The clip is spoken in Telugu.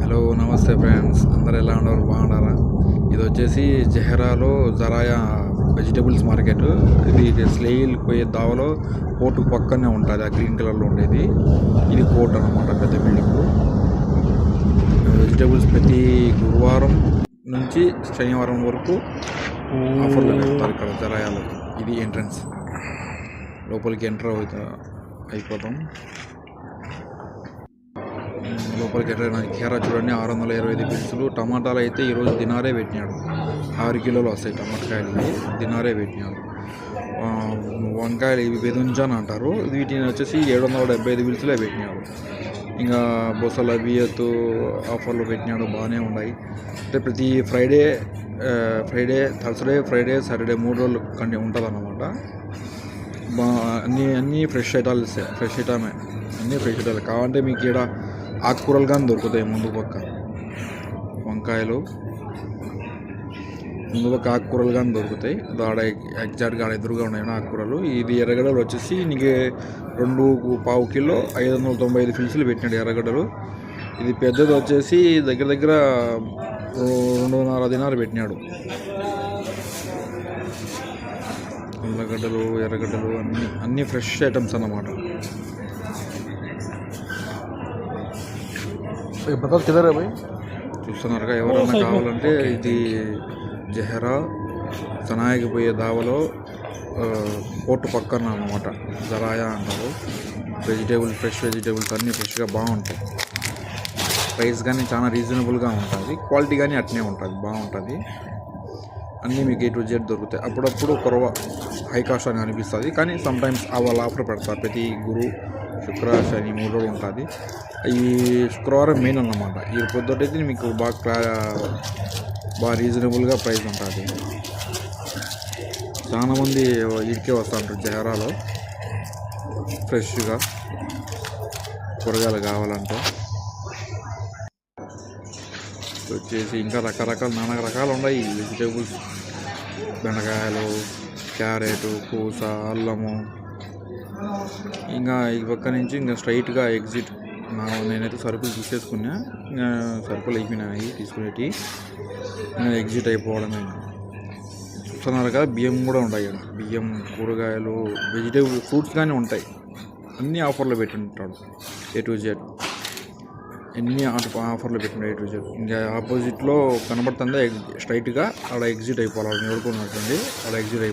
హలో నమస్తే ఫ్రెండ్స్, అందరు ఎలా ఉన్నారు? బాగున్నారా? ఇది వచ్చేసి జహరాలో జరాయా వెజిటేబుల్స్ మార్కెట్. ఇది స్లెయిల్ పోయే దావలో కోర్టు పక్కనే ఉంటుంది. ఆ గ్రీన్ కలర్లో ఉండేది ఇది కోర్ట్ అనమాట, పెద్ద బిల్డింగ్. వెజిటేబుల్స్ ప్రతి గురువారం నుంచి శనివారం వరకు ఆఫర్లు పెడతారు ఇక్కడ జరాయాలో. ఇది ఎంట్రన్స్, లోపలికి ఎంటర్ అయిపోతాం. లోపలికి ఎంటర్ కీరా చూడండి, 625 పీసులు. టమాటాలు అయితే ఈరోజు దినారే పెట్టినాడు. 6 కిలోలు వస్తాయి టమాటకాయలు, దినారే పెట్టినాడు. వంకాయలు ఇవి బెదుంజాన్ అంటారు, వీటిని వచ్చేసి 775 పీసులే పెట్టినాడు. ఇంకా బొసల బియ్యత్తు ఆఫర్లు పెట్టినాడు, బాగానే ఉన్నాయి. అంటే ప్రతి ఫ్రైడే థర్స్డే, ఫ్రైడే, సాటర్డే 3 రోజులు ఉంటుంది అన్నమాట. అన్నీ ఫ్రెష్ ఐటమ్స్, అన్నీ ఫ్రెష్ ఐటాలు కావాలంటే మీకు ఇక్కడ ఆకుకూరలు కానీ దొరుకుతాయి. ముందు పక్క వంకాయలు, ముందు పక్క ఆకుకూరలు కానీ దొరుకుతాయి. ఆడ ఎగ్జాక్ట్గా ఎదురుగా ఉన్నాయి ఆకుకూరలు. ఇది ఎర్రగడ్డలు వచ్చేసి నీకు 2.25 కిలో 595 పీసులు పెట్టినాడు ఎర్రగడ్డలు. ఇది పెద్దది వచ్చేసి దగ్గర 2.5 దినాలు పెట్టినాడు. ఉల్లగడ్డలు, ఎర్రగడ్డలు అన్నీ ఫ్రెష్ ఐటమ్స్ అన్నమాట. చూస్తున్నారుగా, ఎవరైనా కావాలంటే ఇది జహరా సనాయికి పోయే దావలో కోర్టు పక్కన అన్నమాట, జరాయా అంటారు. ఫ్రెష్ వెజిటేబుల్స్ అన్నీ ఫ్రెష్గా బాగుంటాయి. ప్రైస్ కానీ చాలా రీజనబుల్గా ఉంటుంది, క్వాలిటీ కానీ అట్నే ఉంటుంది, బాగుంటుంది. అన్నీ మీకు A to Z దొరుకుతాయి. అప్పుడప్పుడు కొరవ హై కాస్ట్ అని అనిపిస్తుంది, కానీ సమ్టైమ్స్ వాళ్ళ ఆఫర్ పెడతారు. ప్రతి గురు, శుక్ర, శని 3 రోజులు ఉంటుంది. ఈ శుక్రవారం మెయిన్ అన్నమాట. ఈ పొద్దుటైతే మీకు బాగా రీజనబుల్గా ప్రైస్ ఉంటుంది. చాలామంది ఇడికే వస్తూ ఉంటారు జహరాలో ఫ్రెష్గా కూరగాయలు కావాలంటే. వచ్చేసి ఇంకా నానా రకాలు ఉన్నాయి వెజిటేబుల్స్. బెండకాయలు, క్యారెట్, పూస, అల్లము. ఇంకా ఈ పక్క నుంచి ఇంకా స్ట్రైట్గా ఎగ్జిట్. నేనైతే సరుకులు తీసేసుకున్నా, ఇంకా సరుకులు అయిపోయినాయి తీసుకునేవి. ఇంకా ఎగ్జిట్ అయిపోవడమే. చూస్తున్నారు కదా, బియ్యం కూడా ఉంటాయి ఇక్కడ. బియ్యం, కూరగాయలు, వెజిటేబుల్, ఫ్రూట్స్ కానీ ఉంటాయి. అన్నీ ఆఫర్లో పెట్టి ఉంటాడు A to Z. ఎన్ని ఆఫర్లు పెట్టిన A to Z. ఇంకా ఆపోజిట్లో కనబడుతుందా స్ట్రైట్గా, అక్కడ ఎగ్జిట్ అయిపోవాలి. ఎవరుకున్నట్టుండి అక్కడ ఎగ్జిట్ అయిపోవాలి.